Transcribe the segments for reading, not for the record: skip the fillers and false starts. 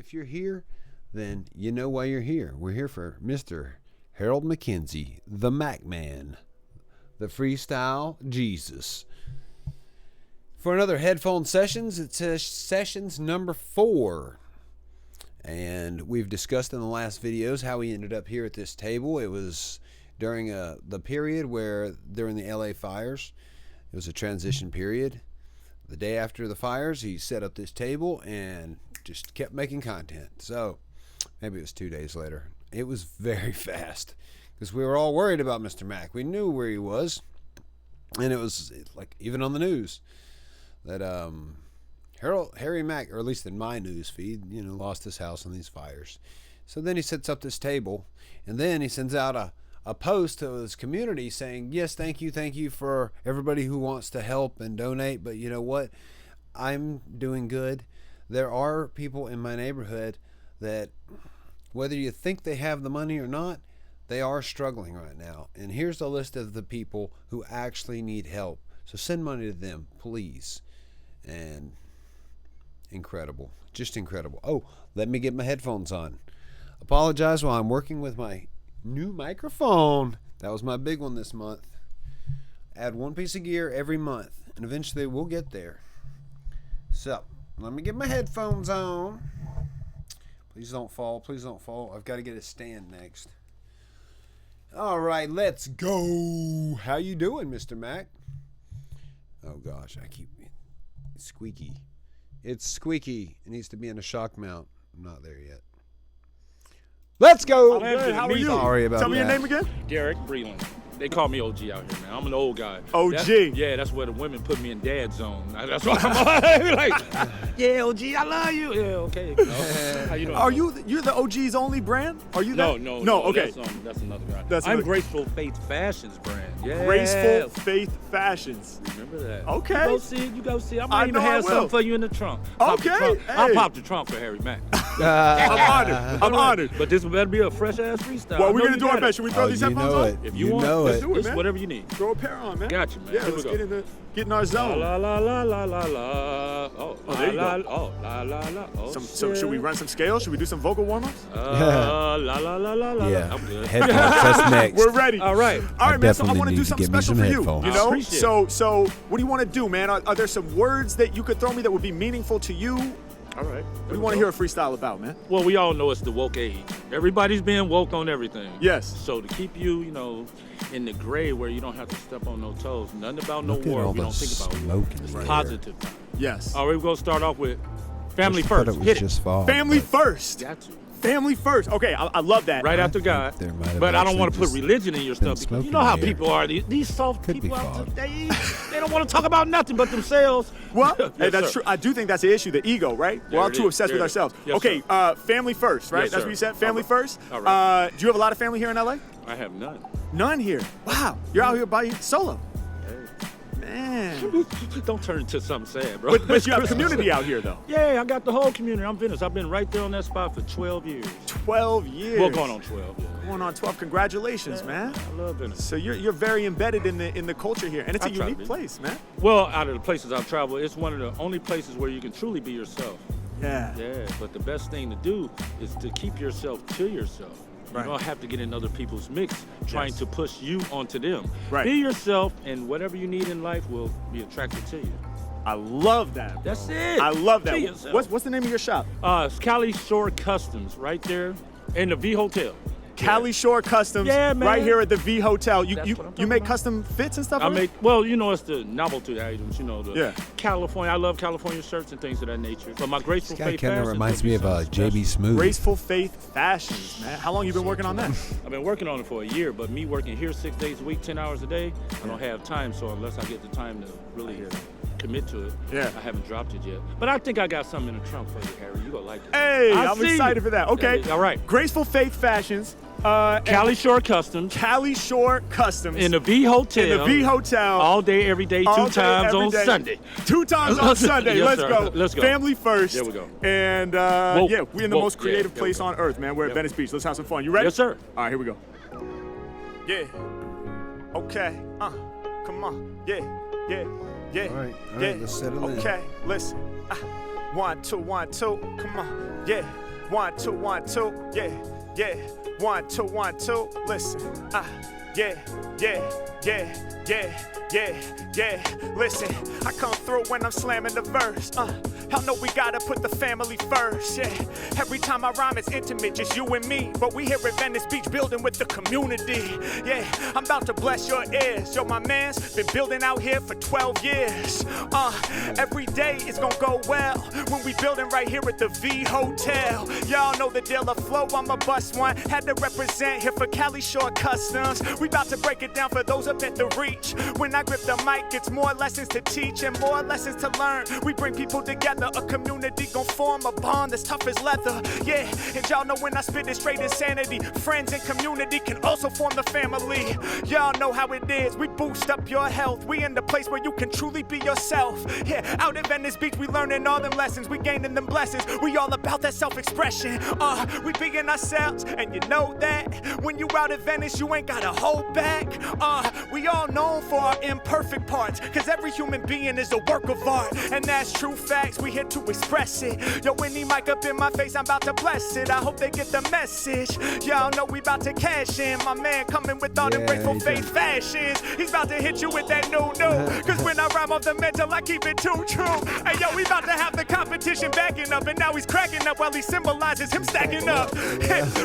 if you're here, then you know why you're here. We're here for Mr. Harold McKenzie, the Mack Man, the Freestyle Jesus. For another Headphone Sessions, it says Sessions number 4. And we've discussed in the last videos how we ended up here at this table. It was during the period where, during the LA fires, it was a transition period. The day after the fires, he set up this table and just kept making content. So maybe it was 2 days later. It was very fast because we were all worried about Mr. Mack. We knew where he was, and it was like even on the news that Harry Mack, or at least in my news feed, lost his house in these fires. So then he sets up this table, and then he sends out a post to his community saying, yes, thank you for everybody who wants to help and donate, but you know what? I'm doing good. There are people in my neighborhood that, whether you think they have the money or not, they are struggling right now. And here's the list of the people who actually need help. So send money to them, please. And incredible, just incredible. Oh, let me get my headphones on. Apologize while I'm working with my new microphone. That was my big one this month. Add one piece of gear every month, and eventually we'll get there. So let me get my headphones on. Please don't fall. Please don't fall. I've got to get a stand next. All right, let's go. How you doing, Mr. Mack? Oh gosh, it's squeaky. It's squeaky. It needs to be in a shock mount. I'm not there yet. Let's go. Good. How are you? Sorry about Tell me your that. name again. Derek Breland. They call me OG out here, man. I'm an old guy. OG. That's where the women put me in dad zone. That's why I'm like, yeah, OG, I love you. Yeah, okay. How you doing? Are you're the OG's only brand? Are you that? No. Okay. That's another guy. That's I'm another- Graceful Faith Fashions brand. Yeah. Graceful Faith Fashions. Remember that. Okay. You go see it. I I might even know I have will. something for you in the trunk. Pop the Okay, trunk. hey. I'll pop the trunk for Harry Mack. I'm honored. But this better be a fresh ass freestyle. Well, I we're know gonna you do our got best. it. Should we throw these you headphones know on? it. If you You want, know let's it. do it, man. whatever you need. Throw a pair on, man. Got you, man. Yeah, Here we let's go. get in our zone. La la la la la la. Oh, there you la, go. oh, la la la. Oh, Should we run some scales? Should we do some vocal warm-ups? La la la la la. Yeah, I'm good. headphones. That's next. We're ready. All right. All right, man. So I definitely want to need do to something get me special some for you. headphones. You I know. appreciate So what do you want to do, man? Are there some words that you could throw me that would be meaningful to you? All right. What do you want to hear a freestyle about, man? Well, we all know it's the woke age. Everybody's being woke on everything. Yes. So to keep you, in the gray where you don't have to step on no toes, nothing about no Look at war. all We the don't think about smoke in it's the air. positive. Yes. All right, we're gonna start off with family Just thought first. it was Hit just fog, Family but first. Got to. Family first. Okay, I love that. Right after think God. there might have But I don't actually want to put just religion in your been stuff because smoke you know in how the air. people are. These soft Could be people out fog. today, they don't want to talk about nothing but themselves. Well, Yes, hey, that's sir. true. I do think that's the issue, the ego, right? There We're all it too is. obsessed There with it is. ourselves. Yes, Okay, family first, right? Yes, That's sir. what you said. Family All first. All right. Do you have a lot of family here in LA? I have none. None here. Wow. You're out here by you solo. Man. Don't turn into something sad, bro. But you have community out here, though. Yeah, I got the whole community. I'm finished. I've been right there on that spot for 12 years. 12 years. Well, going on 12. Yeah. Going on 12. Congratulations, man. I love Venice. So you're very embedded in the culture here, and it's a I try to unique be. place, man. Well, out of the places I've traveled, it's one of the only places where you can truly be yourself. Yeah. Yeah, but the best thing to do is to keep yourself to yourself. Right. You don't have to get in other people's mix trying Yes. to push you onto them. Right. Be yourself, and whatever you need in life will be attracted to you. I love that. Bro. That's it. I love that. Be yourself. What's the name of your shop? It's Cali Shore Customs, right there in the V Hotel. Cali Shore Customs, Yeah, man. right here at the V Hotel. You That's you, what I'm you talking make about. custom fits and stuff? I over make, well, it's the novelty items, the Yeah. California. I love California shirts and things of that nature. But my Graceful This guy Faith kind of Fashions reminds will me be of something JB special. Smooth. Graceful Faith Fashions, man. How long you been working on that? I've been working on it for a year, but me working here 6 days a week, 10 hours a day, I don't have time. So unless I get the time to really commit to it, Yeah. I haven't dropped it yet. But I think I got something in the trunk for you, Harry. You gonna like it. Hey, I I'm see excited you. for that. Okay. All right. Graceful Faith Fashions. And Cali Shore Customs Cali Shore Customs. in the V Hotel. In the V Hotel. All day, every day, All two day, times every on day. Sunday. 2 times on Sunday. Yes, Let's sir. go. Let's go. Family first. There we go. And Woke. yeah, we're in the Woke. most creative Yeah, place there we on earth, man. We're at Yep. Venice Beach. Let's have some fun. You ready? Yes, sir. All right, here we go. Yeah. Okay. Come on. Yeah. All right, yeah. let's settle in. Okay. Listen. 1, 2, 1, 2. Come on. Yeah. 1, 2, 1, 2, yeah, yeah. 1, 2, 1, 2, listen, yeah, yeah, yeah, yeah, yeah, yeah. Listen, I come through when I'm slamming the verse. Y'all know we gotta put the family first, yeah. Every time I rhyme, it's intimate, just you and me. But we here at Venice Beach building with the community, yeah. I'm about to bless your ears. Yo, my man's been building out here for 12 years. Every day it's gonna go well when we building right here at the V Hotel. Y'all know the deal of flow, I'ma bust one. Had to represent here for Cali Shore Customs. We about to break it down for those up at the reach. When I grip the mic, it's more lessons to teach and more lessons to learn. We bring people together, a community gon' form a bond that's tough as leather. Yeah, and y'all know when I spit it straight insanity. Friends and community can also form the family. Y'all know how it is, we boost up your health. We in the place where you can truly be yourself. Yeah, out at Venice Beach, we learning all them lessons. We gaining them blessings, we all about that self-expression. We being ourselves, and you know that. When you out at Venice, you ain't gotta hold back. We all known for our imperfect parts, cause every human being is a work of art. And that's true facts, we here to express it. Yo, any mic up in my face, I'm about to bless it. I hope they get the message. Y'all know we about to cash in. My man coming with all them grateful faith fashions. He's about to hit you with that no. Cause when I rhyme off the mental, I keep it too true. Hey yo, we about to have the competition backing up, and now he's cracking up while he symbolizes him stacking up.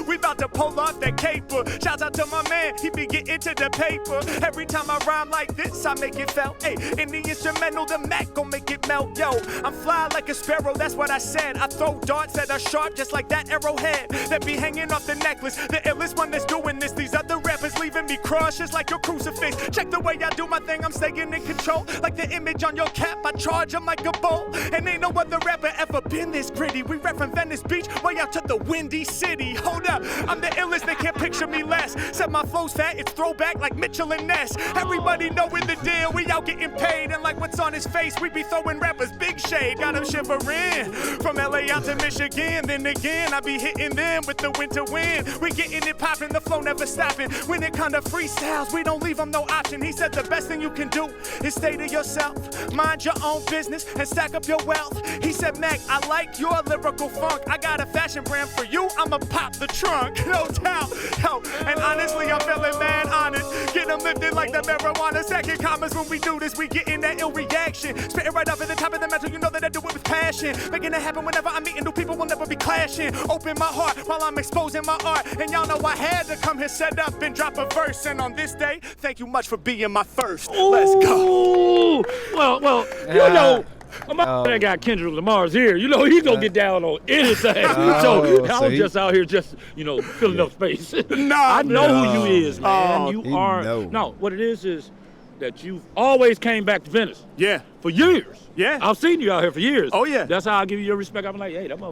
We about to pull off that caper. Shouts out to my man, he be getting to the paper. Every time I rhyme like this, I make it felt. Hey, in the instrumental, the Mack gon' make it melt. Yo, I'm fly like a sparrow, that's what I said. I throw darts that are sharp just like that arrowhead that be hanging off the necklace. The illest one that's doing this. These other rappers leaving me crushed just like your crucifix. Check the way I do my thing, I'm staying in control. Like the image on your cap, I charge them like a bull. And ain't no other rapper ever been this gritty. We rap from Venice Beach way out to the windy city. Hold up, I'm the illest, they can't picture me less. Said my flow's fat, it's throwback like Mitchell and Ness. Everybody knowin' the deal, we out getting paid. And like what's on his face, we be throwing rappers big shade. Got them shivering from LA out to Michigan. Then again, I be hitting them with the winter wind. We getting it poppin', the flow never stopping. When it kinda freestyles, we don't leave them no option. He said the best thing you can do is stay to yourself, mind your own business, and stack up your wealth. He said, Mac, I like your lyrical funk. I got a fashion brand for you, I'ma pop the trunk, no doubt. Yo, and honestly, I'm feeling mad honored. Get them lifted like the marijuana. Second commas when we do this, we getting that ill reaction. Spitting right up at the top of the metal, you know that I do it with passion. Making it happen whenever I'm meeting new people, will never be clashing. Open my heart while I'm exposing my art. And y'all know I had to come here, set up, and drop a verse. And on this day, thank you much for being my first. Let's go. Well, you know, that guy Kendrick Lamar's here. You know, he's gonna get down on anything. So I'm just out here just, filling up space. I know who you is, man. You are. No, what it is that you've always came back to Venice. Yeah. For years. Yeah. I've seen you out here for years. Oh, yeah. That's how I give you your respect. I'm like, hey, that motherfucker.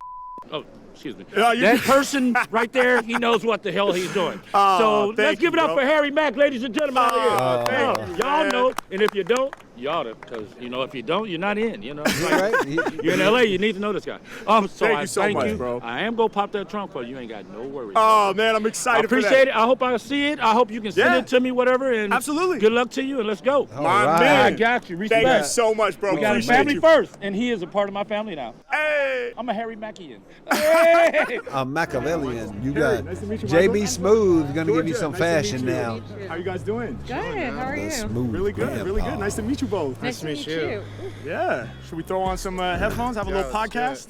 Oh, excuse me. That person right there, he knows what the hell he's doing. So let's give it up for Harry Mack, ladies and gentlemen, out here. Y'all know, and if you don't, you ought to, because, if you don't, you're not in, Right. You're in L.A., you need to know this guy. So thank you so much, bro. I am going to pop that trunk for you. You ain't got no worries. Oh, man, I'm excited for that. I appreciate it. I hope I see it. I hope you can send it to me, whatever. And absolutely. Good luck to you, and let's go. My man. I got you. Thank you so much, bro. We got a family first, and he is a part of my family now. Hey. I'm a Harry Mackian. Hey. A Machiavellian. You Harry, got nice to meet you, JB Michael. Smooth going to give you some Nice to meet fashion you. now. How you guys doing? Good. How are you? Smooth Really good. Really good. Nice to meet you both. Nice to meet you. Yeah. Should we throw on some headphones? Have a little podcast?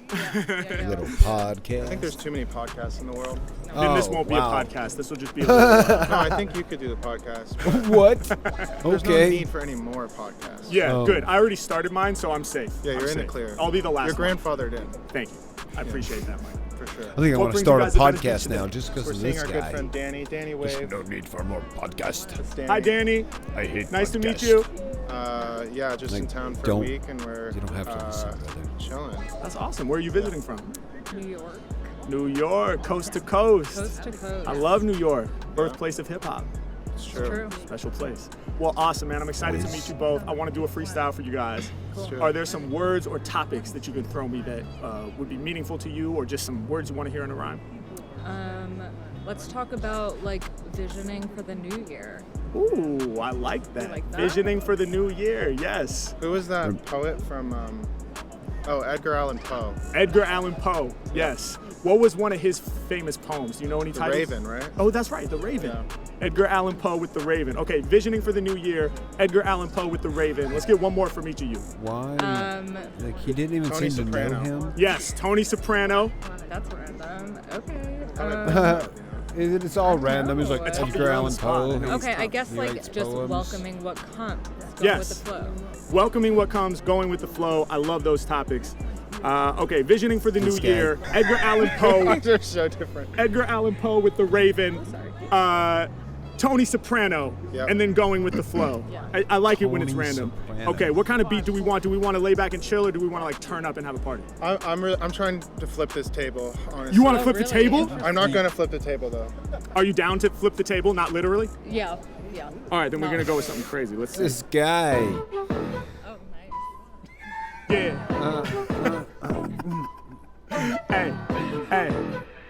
Little podcast. I think there's too many podcasts in the world. Then this won't be a wow. podcast. This will just be a little, No, I think you could do the podcast. but What? There's no Okay. need for any more podcasts. Yeah, good. I already started mine, so I'm safe. Yeah, you're I'm in the safe. clear. I'll be the last Your one. grandfather did, Thank you. I appreciate that, Mike. for sure. I think I What want to brings start you a guys to Venice podcast Beach now today? just because We're of seeing this our good guy. friend Danny Wave. No need for more podcast. That's Danny. Hi, Danny. I hate Nice to meet podcasts. you. Yeah, just in Like, town for a don't- week, and we're You don't have to listen, brother. chilling. That's awesome. Where are you visiting from? New York. New York, coast to coast. Coast to coast. I love New York. Birthplace of hip hop. It's true. True. Special place. Well, awesome, man. I'm excited to meet you both. I want to do a freestyle for you guys. Cool. Are there some words or topics that you can throw me that would be meaningful to you, or just some words you want to hear in a rhyme? Let's talk about visioning for the new year. Ooh, I like that. like that? Visioning for the new year. Yes. Who was that poet from Oh, Edgar Allan Poe. Edgar Allan Poe, yes. What was one of his famous poems? Do you know any The titles? Raven, right? Oh, that's right, The Raven. Yeah. Edgar Allan Poe with The Raven. Okay, visioning for the new year, Edgar Allan Poe with The Raven. Let's get one more from each of you. Why? Like he didn't even Tony seem to know Soprano. him. Yes, Tony Soprano. That's random. Okay. It's all random. It's like It's Edgar Allan Poe. Okay, I guess He like writes just poems. welcoming what comes. Go Yes. with the flow. Welcoming what comes, going with the flow. I love those topics. Okay, visioning for the new This guy. year, Edgar Allan Poe. They're so different. Edgar Allan Poe with The Raven. Tony Soprano, Yep. and then going with the flow. Yeah. I like it when it's Tony random. Soprano. Okay, what kind of beat do we want? Do we want to lay back and chill, or do we want to like turn up and have a party? I'm trying to flip this table, honestly. You want to Oh, flip the really? table? Interesting. I'm not going to flip the table, though. Are you down to flip the table? Not literally. Yeah. Yeah. All right, then we're No. gonna go with something crazy. Let's see. This guy. Oh, nice. Yeah. Hey, hey,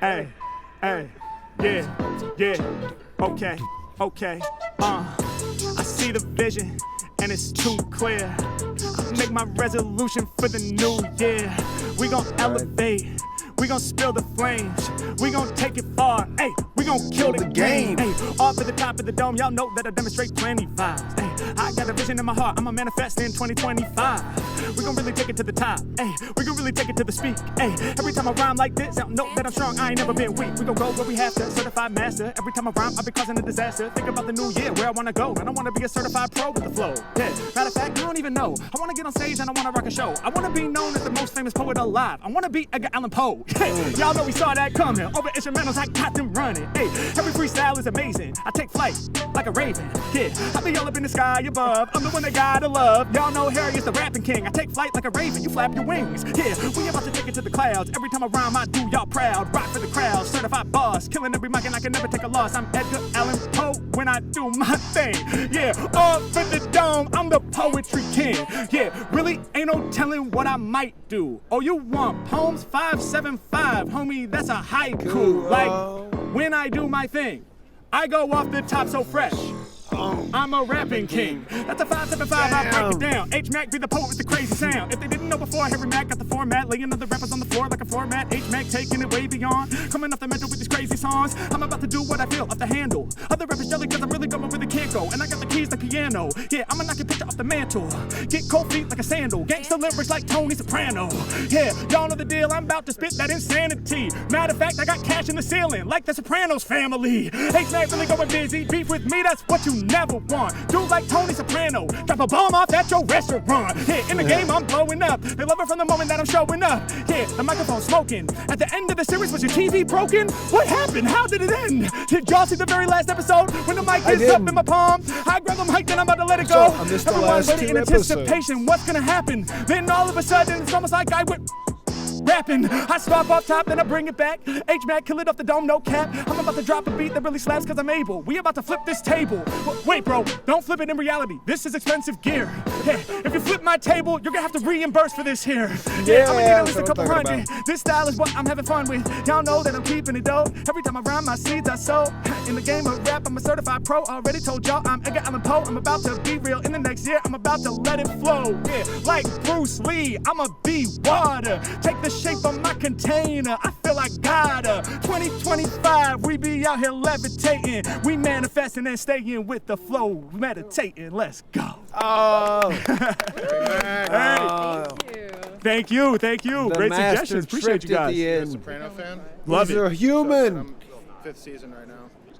hey, hey. Yeah. Okay. I see the vision, and it's too clear. I make my resolution for the new year. We gon' elevate. We gon' spill the flames. We gon' take it far. Hey, we gon' kill the game. Hey, off at the top of the dome, y'all know that I demonstrate plenty vibes. Hey, I got a vision in my heart. I'ma manifest in 2025. We gon' really take it to the top. Hey, we gon' really take it to the speak. Hey, every time I rhyme like this, y'all know that I'm strong. I ain't never been weak. We gon' go where we have to. Certified master. Every time I rhyme, I be causing a disaster. Think about the new year, where I wanna go. And I wanna be a certified pro with the flow. Yeah, matter of fact, you don't even know. I wanna get on stage and I wanna rock a show. I wanna be known as the most famous poet alive. I wanna be Edgar Allan Poe. Y'all know we saw that coming. Over instrumentals, I got them running. Hey, every freestyle is amazing. I take flight like a raven. Yeah, I be all up in the sky above. I'm the one that gotta love. Y'all know Harry is the rapping king. I take flight like a raven. You flap your wings. Yeah, we about to take it to the clouds. Every time I rhyme, I do y'all proud. Rock for the crowd, certified boss. Killing every mic and I can never take a loss. I'm Edgar Allan Poe when I do my thing. Yeah, up for the dome. I'm the poetry king. Yeah, really ain't no telling what I might do. Oh, you want poems? 575, homie, that's a haiku. Cool. Like, when I do my thing, I go off the top so fresh. I'm a rapping king. That's a 575, I break it down. H-Mack be the poet with the crazy sound. If they didn't know before, Harry Mack got the format. Laying other rappers on the floor like a floor mat. H-Mack taking it way beyond. Coming off the mental with these crazy songs. I'm about to do what I feel off the handle. Other rappers jelly cause I'm really going where they can't go. And I got the keys like piano. Yeah, I'ma knock your picture off the mantle. Get cold feet like a sandal. Gangsta lyrics like Tony Soprano. Yeah, y'all know the deal. I'm about to spit that insanity. Matter of fact, I got cash in the ceiling like the Sopranos family. H-Mack really going busy. Beef with me, that's what you never want. Do like Tony Soprano, drop a bomb off at your restaurant. Yeah, in the game I'm blowing up. They love it from the moment that I'm showing up. Yeah, the microphone's smoking. At the end of the series, was your TV broken? What happened? How did it end? Did y'all see the very last episode when the mic is up in my palm? I grab the mic, then I'm about to let it go. So, I missed the Everyone's last waiting two in anticipation. What's gonna happen? Then all of a sudden, it's almost like I went rapping. I start off top, then I bring it back. H-Mack, kill it off the dome, no cap. I'm about to drop a beat that really slaps cause I'm able. We about to flip this table. Wait, bro, don't flip it in reality. This is expensive gear. Yeah, if you flip my table, you're gonna have to reimburse for this here. Yeah, I'm gonna need at least a that's what couple I'm talking hundred. This style is what I'm having fun with. Y'all know that I'm keeping it dope. Every time I rhyme, my seeds I sow. In the game of rap, I'm a certified pro. Already told y'all I'm Edgar Allan Poe. I'm about to be real in the next year. I'm about to let it flow. Yeah, like Bruce Lee, I'ma be water. Take the shape of my container. I feel like God. 2025, we be out here levitating. We manifesting and staying with the flow. Meditating. Let's go. Oh. Thank you. Thank you. The Great master suggestions. Appreciate you tripped at guys. the You're a end. Soprano fan? Love He's it. a human. I'm 5th season right now.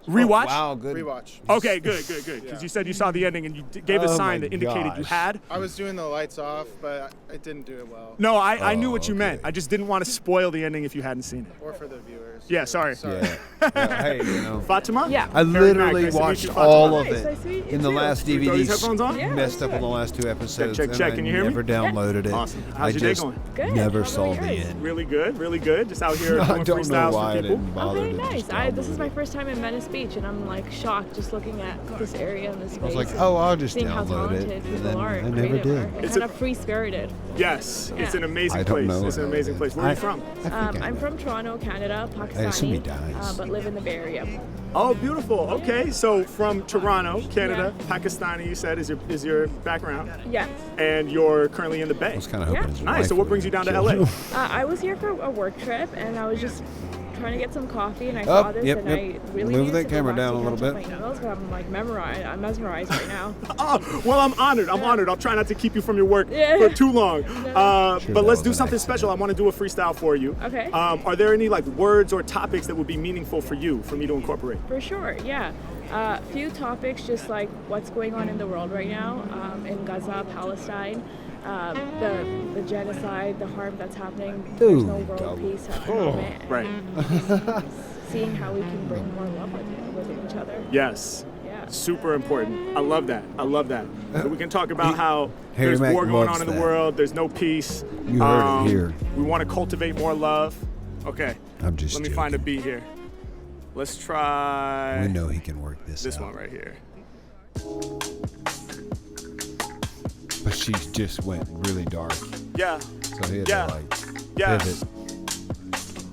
Rewatch? Wow, good. Rewatch. Okay, good. Because you said you saw the ending and you gave a Oh sign my that indicated you gosh. had. I was doing the lights off, but I didn't do it well. No, I knew what you okay. meant. I just didn't want to spoil the ending if you hadn't seen it. Or for the viewers. Yeah, sorry. Yeah. Yeah, hey, you know. Fatima? Yeah. I Very literally nice to meet watched you, Fatima. all of Nice, it nice to meet you in the too. last Can we throw DVD. these headphones on? Yeah, Messed up let's on the do it. last 2 episodes. check. and Can you hear me? never downloaded it. Awesome. I How's your day just going? Good. never How saw about the yours? end. Really good. Just out here I doing don't know freestyles why I for people. didn't bother Okay, to nice. just This is download my it. first time in Venice Beach. beach, and I'm like shocked just looking at this area and this space. I was like, oh, I'll just seeing how download it. talented And people then are I and never creative did. are, and It's kind a- of free-spirited. Yes, it's an amazing I don't place. know It's an how amazing it place. is. Where are you from? I'm from Toronto, Canada, I assume he Pakistani, dies. but live in the Bay Area. Oh, beautiful. Okay, so from Toronto, Canada, Pakistani, you said is your background, Yeah. and you're currently in the Bay. I was kind of hoping Yeah. his Nice. wife So what would brings you down to kill LA? him. I was here for a work trip, and I was just trying to get some coffee, and I Oh, saw this, yep, and yep. I really Move needed that some camera down a relaxing little time to bit. my nails, but I'm like I'm mesmerized right now. Oh, well, I'm honored. I'm honored. I'll try not to keep you from your work Yeah. for too long. Sure, But that let's was do an something accident. special. I want to do a freestyle for you. Okay. Are there any like words or topics that would be meaningful for you for me to incorporate? For sure, yeah. Few topics, just like what's going on in the world right now, in Gaza, Palestine, the genocide, the harm that's happening. There's no world double. peace at the moment. Right. Seeing how we can bring more love with each other. Yes. Yeah. Super important. I love that. I love that. So we can talk about how Harry there's Mack war going loves on in the that. world. There's no peace. You heard it here. We want to cultivate more love. Okay. I'm just Let me joking. find a beat here. Let's try We know he can work this this out. one right here. But she just went really dark. Yeah. So he had Yeah. to like Yeah. pivot.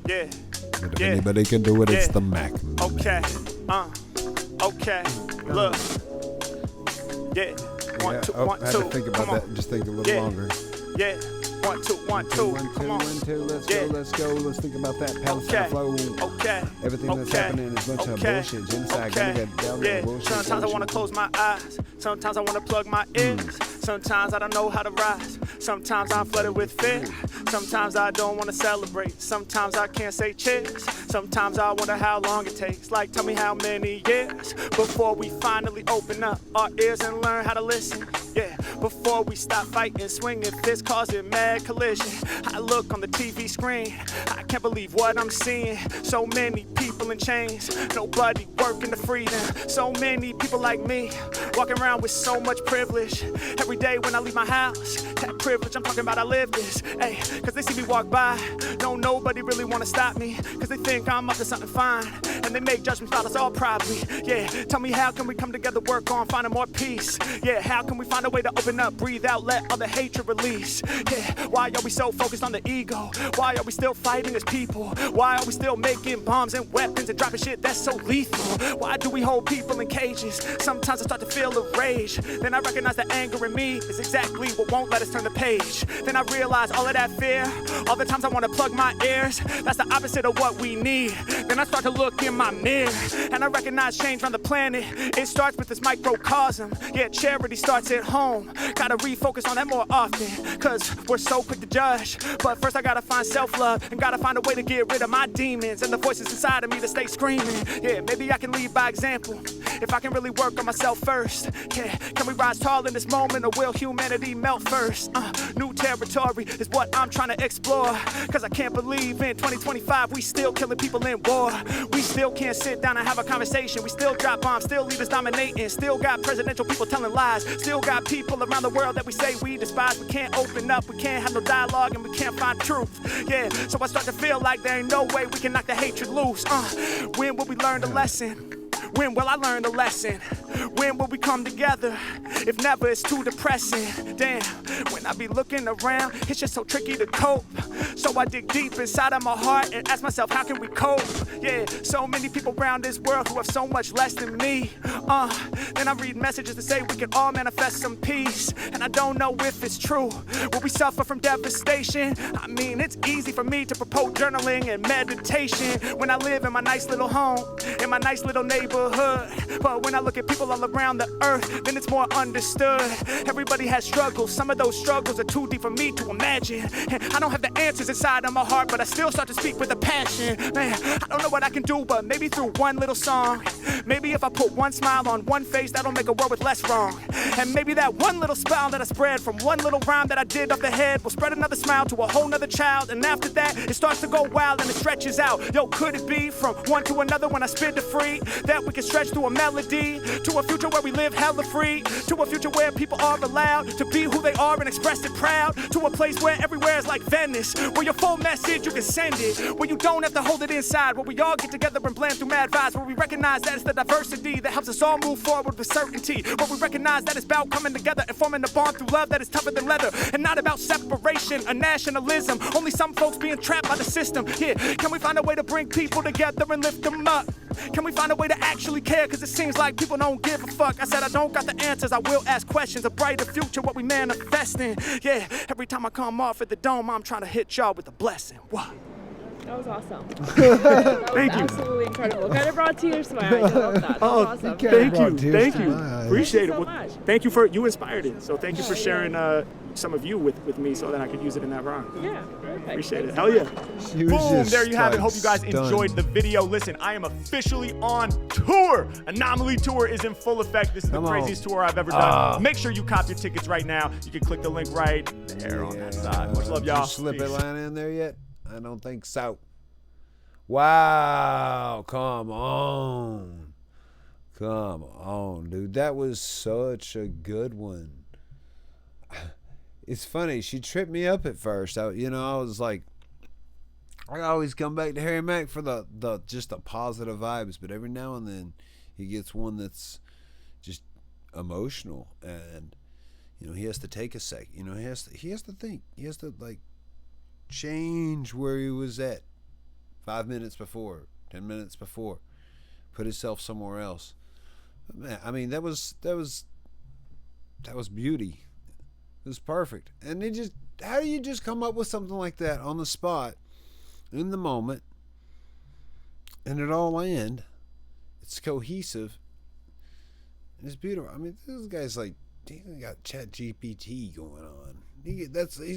Yeah. But if Yeah. anybody can do it, it's Yeah. the Mac. Okay. Okay. Look. Yeah. One, Yeah, two, oh, one, I had two. to think about Come that. on. Just think a little Yeah. longer. Yeah. 1, 2, 1, 2. Come on. 1, 2, let's Yeah. go, let's go. Let's think about that Palestine Okay. flow. Okay. Everything that's Okay. happening is a bunch of Okay. bullshit. Genocide, Okay. gonna get down Yeah. with bullshit. Sometimes I bullshit. want to close my eyes. Sometimes I want to plug my ears. Sometimes I don't know how to rise. Sometimes I'm flooded with fear. Sometimes I don't want to celebrate. Sometimes I can't say cheers. Sometimes I wonder how long it takes. Like, tell me how many years before we finally open up our ears and learn how to listen. Yeah, before we stop fighting, swinging fists, causing mad collision. I look on the TV screen. I can't believe what I'm seeing. So many people in chains. Nobody working to free them. So many people like me walking around with so much privilege. Every day when I leave my house, that privilege I'm talking about, I live this. Hey, cause they see me walk by. No, nobody really wanna stop me. Cause they think I'm up to something fine. And they make judgments about us all probably. Yeah, tell me how can we come together, work on finding more peace? Yeah, how can we find a way to open up, breathe out, let all the hatred release? Yeah, why are we so focused on the ego? Why are we still fighting as people? Why are we still making bombs and weapons and dropping shit that's so lethal? Why do we hold people in cages? Sometimes I start to feel a rage. Then I recognize the anger in me is exactly what won't let us turn the page. Then I realize all of that fear, all the times I want to plug my ears, that's the opposite of what we need. Then I start to look in my mirror and I recognize change around the planet. It starts with this microcosm. Yeah, charity starts at home. Gotta refocus on that more often, cause we're so quick to judge. But first I gotta find self-love and gotta find a way to get rid of my demons and the voices inside of me that stay screaming. Yeah, maybe I can lead by example if I can really work on myself first. Yeah, can we rise tall in this moment or will humanity melt first? New territory is what I'm trying to explore, cause I can't believe in 2025 we still killing people in war. We still can't sit down and have a conversation. We still drop bombs, still leaders dominating, still got presidential people telling lies, still got people around the world that we say we despise. We can't open up, we can't have no dialogue, and we can't find truth. Yeah, so I start to feel like there ain't no way we can knock the hatred loose. When will we learn the lesson? When will I learn the lesson? When will we come together? If never, it's too depressing. Damn, when I be looking around, it's just so tricky to cope. So I dig deep inside of my heart and ask myself, how can we cope? Yeah, so many people around this world who have so much less than me. Then I read messages that say we can all manifest some peace. And I don't know if it's true. Will we suffer from devastation? I mean, it's easy for me to propose journaling and meditation when I live in my nice little home, in my nice little neighborhood. But when I look at people all around the earth, then it's more understood. Everybody has struggles. Some of those struggles are too deep for me to imagine. And I don't have the answers inside of my heart, but I still start to speak with a passion. Man, I don't know what I can do, but maybe through one little song. Maybe if I put one smile on one face, that'll make a world with less wrong. And maybe that one little smile that I spread from one little rhyme that I did off the head will spread another smile to a whole nother child. And after that, it starts to go wild and it stretches out. Yo, could it be from one to another when I spit to free? That we can stretch through a melody, to a future where we live hella free, to a future where people are allowed to be who they are and express it proud, to a place where everywhere is like Venice, where your full message you can send it, where you don't have to hold it inside, where we all get together and blend through mad vibes, where we recognize that it's the diversity that helps us all move forward with certainty, where we recognize that it's about coming together and forming a bond through love that is tougher than leather, and not about separation or nationalism, only some folks being trapped by the system. Yeah, can we find a way to bring people together and lift them up? Can we find a way to actually care? Cause it seems like people don't give a fuck. I said I don't got the answers, I will ask questions. A brighter future, what we manifesting. Yeah, every time I come off at the dome, I'm trying to hit y'all with a blessing. What? That was awesome. That was Thank you. absolutely incredible. Kind of brought tears to my eyes. I love that. That was awesome. Thank you. Appreciate Thank you it. so much. Thank you you inspired it. So thank you for sharing some of you with me so that I could use it in that rhyme. Yeah, perfect. Appreciate it. Thanks Hell so yeah. much. She was Boom, just, there you have it. like, Hope you guys stunned. enjoyed the video. Listen, I am officially on tour. Anomaly Tour is in full effect. This is Come the on. craziest tour I've ever done. Make sure you cop your tickets right now. You can click the link right there on that side. Much love, Did y'all. you slip Peace. Atlanta in there yet? I don't think so. Wow, come on. Come on, dude. That was such a good one. It's funny. She tripped me up at first. I was like, I always come back to Harry Mack for the just the positive vibes, but every now and then he gets one that's just emotional, and he has to take a sec. He has to think. He has to like change where he was at 5 minutes before, 10 minutes before, put himself somewhere else. But man, I mean, that was beauty. It was perfect. And how do you just come up with something like that on the spot, in the moment, and it all land? It's cohesive. It's beautiful. I mean, this guy's like, he got Chat GPT going on. He's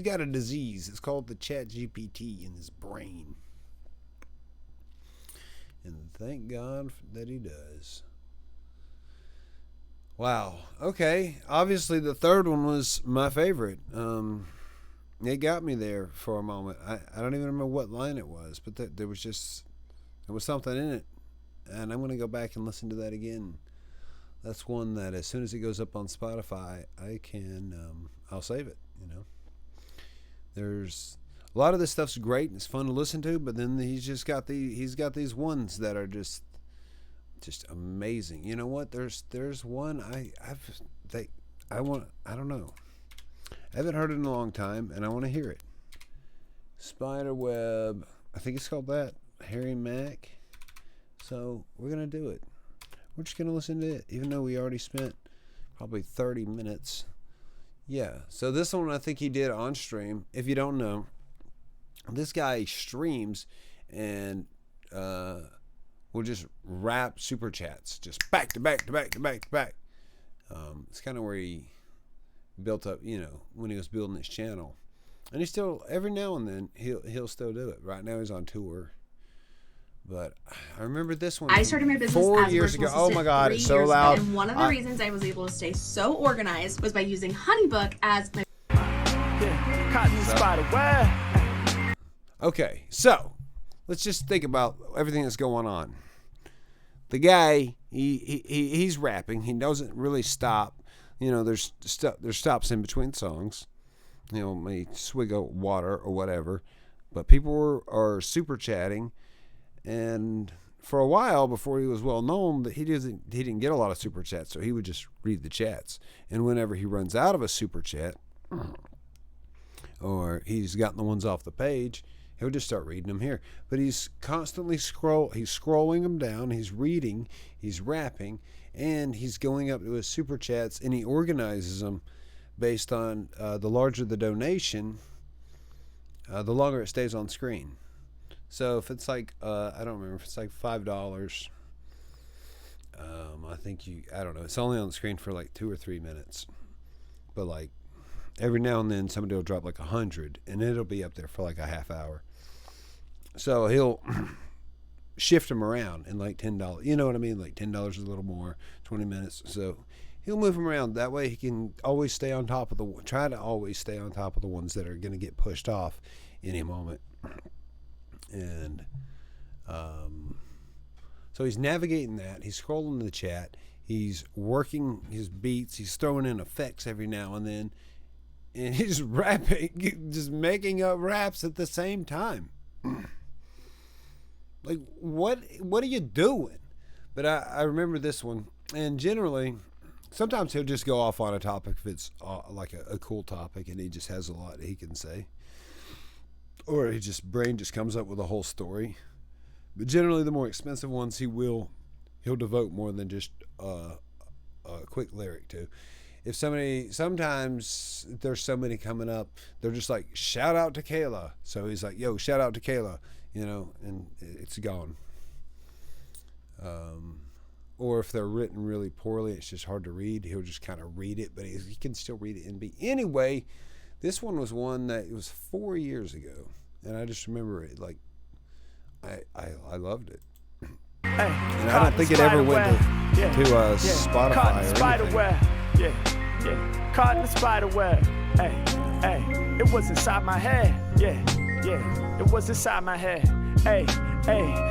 got a disease. It's called the Chat GPT in his brain. And thank God that he does. Wow. Okay. Obviously, the third one was my favorite. It got me there for a moment. I don't even remember what line it was, but there was something in it. And I'm going to go back and listen to that again. That's one that as soon as it goes up on Spotify, I'll save it, There's a lot of this stuff's great and it's fun to listen to, but then he's got these ones that are just amazing. You know what? There's one I don't know. I haven't heard it in a long time and I want to hear it. Spiderweb, I think it's called that. Harry Mack. So we're gonna do it. We're just gonna listen to it, even though we already spent probably 30 minutes. Yeah. So this one I think he did on stream. If you don't know, this guy streams and will just rap super chats, just back to back to back to back to back. It's kind of where he built up, when he was building his channel. And he still, every now and then, he'll still do it. Right now he's on tour. But I remember this one. I started my business 4 as a years virtual ago. Oh my God, it's so assistant 3 years loud. ago, and one of the reasons I was able to stay so organized was by using HoneyBook as my Cotton spider web. Okay, so let's just think about everything that's going on. The guy, he's rapping. He doesn't really stop. There's stops in between songs. Maybe swig of water or whatever. But people are super chatting, and for a while before he was well known, that he didn't get a lot of super chats, so he would just read the chats. And whenever he runs out of a super chat, or he's gotten the ones off the page, he'll just start reading them here. But he's constantly scrolling them down. He's reading, he's rapping, and he's going up to his super chats, and he organizes them based on the larger the donation, the longer it stays on screen. So if it's like, I don't remember, if it's like $5, I don't know, it's only on the screen for like 2 or 3 minutes. But like every now and then somebody will drop like 100 and it'll be up there for like a half hour. So he'll shift them around in like $10. You know what I mean? Like $10 is a little more, 20 minutes. So he'll move them around. That way he can always stay on top of try to always stay on top of the ones that are going to get pushed off any moment. And so So he's navigating that. He's scrolling the chat. He's working his beats. He's throwing in effects every now and then. And he's rapping, just making up raps at the same time. Like, what are you doing? But I remember this one. And generally, sometimes he'll just go off on a topic if it's like a cool topic and he just has a lot he can say. Or his brain just comes up with a whole story. But generally, the more expensive ones he'll devote more than just a quick lyric to. Sometimes there's somebody coming up, they're just like, shout out to Kayla. So he's like, yo, shout out to Kayla, and it's gone. Or if they're written really poorly, it's just hard to read, he'll just kind of read it, but he can still read it in beat. Anyway, this one was one that it was 4 years ago, and I just remember it, like, I loved it. Hey, and I don't think it ever went to Spotify or anything. Yeah, caught in the spider web. Hey, it was inside my head. Yeah, it was inside my head. Hey,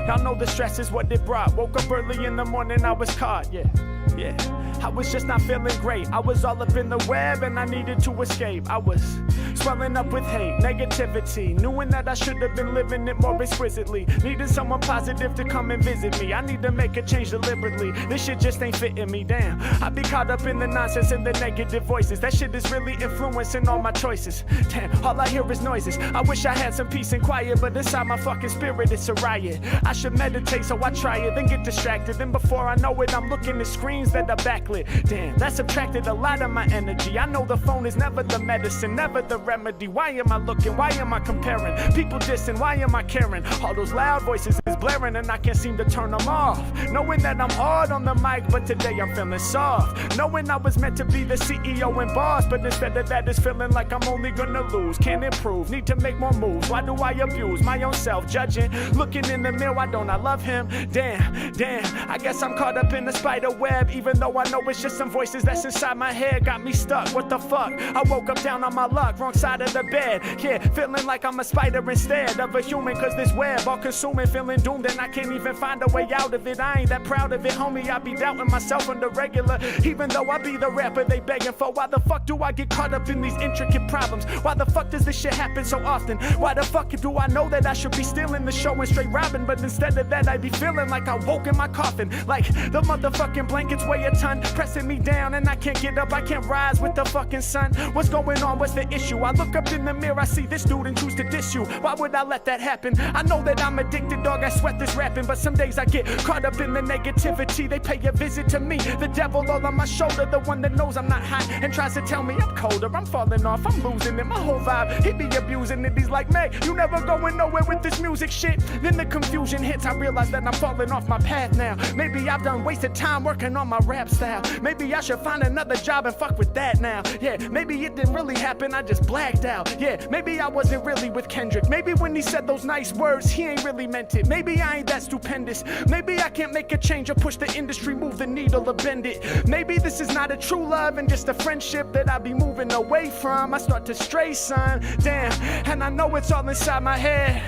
y'all know the stress is what it brought. Woke up early in the morning, I was caught. Yeah, I was just not feeling great. I was all up in the web and I needed to escape. I was swelling up with hate, negativity, knowing that I should have been living it more exquisitely. Needed someone positive to come and visit me. I need to make a change deliberately. This shit just ain't fitting me, damn. I be caught up in the nonsense and the negative voices. That shit is really influencing all my choices. Damn, all I hear is noises. I wish I had some peace and quiet, but inside my fucking spirit it's a riot. I should meditate, so I try it, then get distracted. Then before I know it, I'm looking at screens that are backlit. Damn, that subtracted a lot of my energy. I know the phone is never the medicine, never the remedy. Why am I looking? Why am I comparing? People dissing, why am I caring? All those loud voices is blaring and I can't seem to turn them off. Knowing that I'm hard on the mic, but today I'm feeling soft. Knowing I was meant to be the CEO and boss, but instead of that it's feeling like I'm only gonna lose. Can't improve, need to make more moves. Why do I abuse my own self? Judging, looking in the mirror, why don't I love him? Damn, I guess I'm caught up in the spider web. Even though I know it's just some voices that's inside my head. Got me stuck, what the fuck? I woke up down on my luck, wrong side of the bed. Yeah, feeling like I'm a spider instead of a human. Cause this web all consuming, feeling doomed and I can't even find a way out of it. I ain't that proud of it, homie, I be doubting myself on the regular. Even though I be the rapper they begging for. Why the fuck do I get caught up in these intricate problems? Why the fuck does this shit happen so often? Why the fuck do I know that I should be stealing the show and straight robbing? But instead of that I be feeling like I woke in my coffin. Like the motherfucking blankets weigh a ton, pressing me down and I can't get up, I can't rise with the fucking sun. What's going on, what's the issue? I look up in the mirror, I see this dude and choose to diss you. Why would I let that happen? I know that I'm addicted, dog, I sweat this rapping. But some days I get caught up in the negativity. They pay a visit to me, the devil all on my shoulder, the one that knows I'm not hot and tries to tell me I'm colder. I'm falling off, I'm losing it, my whole vibe, he be abusing it. He's like, Mack, you never going nowhere with this music shit. Then the confusion hits, I realize that I'm falling off my path now. Maybe I've done wasted time working on my rap style. Maybe I should find another job and fuck with that now. Yeah, maybe it didn't really happen, I just blacked out. Yeah, maybe I wasn't really with Kendrick. Maybe when he said those nice words, he ain't really meant it. Maybe I ain't that stupendous. Maybe I can't make a change or push the industry, move the needle or bend it. Maybe this is not a true love and just a friendship that I be moving away from. I start to stray, son, damn. And I know it's all inside my head,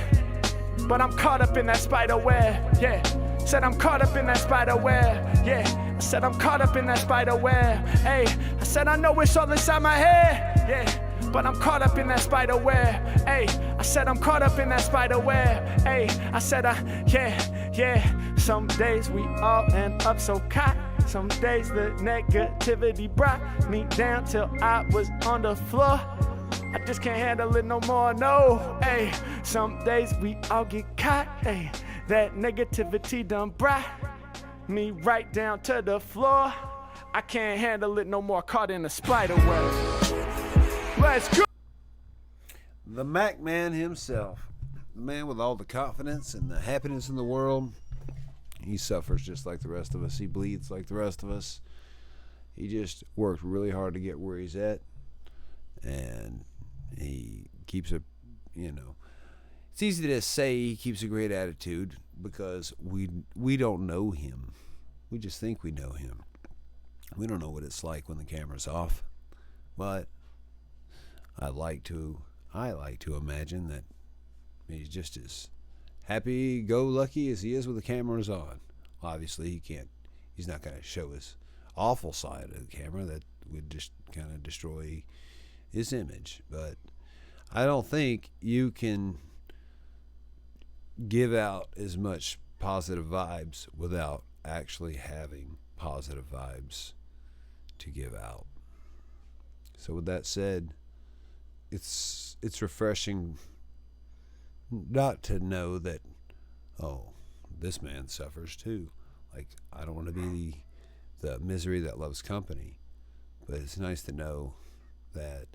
but I'm caught up in that spider web, yeah. Said I'm caught up in that spider web, yeah. I said I'm caught up in that spider web, hey. I said I know it's all inside my head, yeah. But I'm caught up in that spider web, hey. I said I'm caught up in that spider web, hey. I said yeah. Some days we all end up so caught. Some days the negativity brought me down till I was on the floor. I just can't handle it no more, no, hey. Some days we all get caught, hey. That negativity done brought me right down to the floor. I can't handle it no more, caught in a spider web. Let's go. The Mack man himself, the man with all the confidence and the happiness in the world. He suffers just like the rest of us. He bleeds like the rest of us. He just worked really hard to get where he's at. And he keeps it's easy to say he keeps a great attitude because we don't know him. We just think we know him. We don't know what it's like when the camera's off. But I like to imagine that he's just as happy-go-lucky as he is with the cameras on. Obviously, he's not going to show his awful side of the camera. That would just kind of destroy his image. But I don't think you can give out as much positive vibes without actually having positive vibes to give out. So with that said, it's refreshing not to know that, oh, this man suffers too. Like, I don't want to be the misery that loves company, but it's nice to know that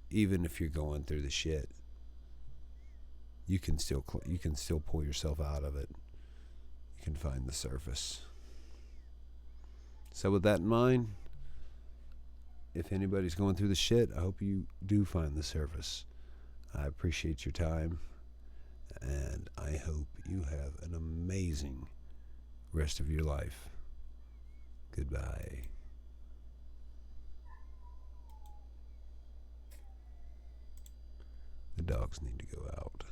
even if you're going through the shit, you can still pull yourself out of it. You can find the surface. So with that in mind, if anybody's going through the shit, I hope you do find the surface. I appreciate your time, and I hope you have an amazing rest of your life. Goodbye. The dogs need to go out.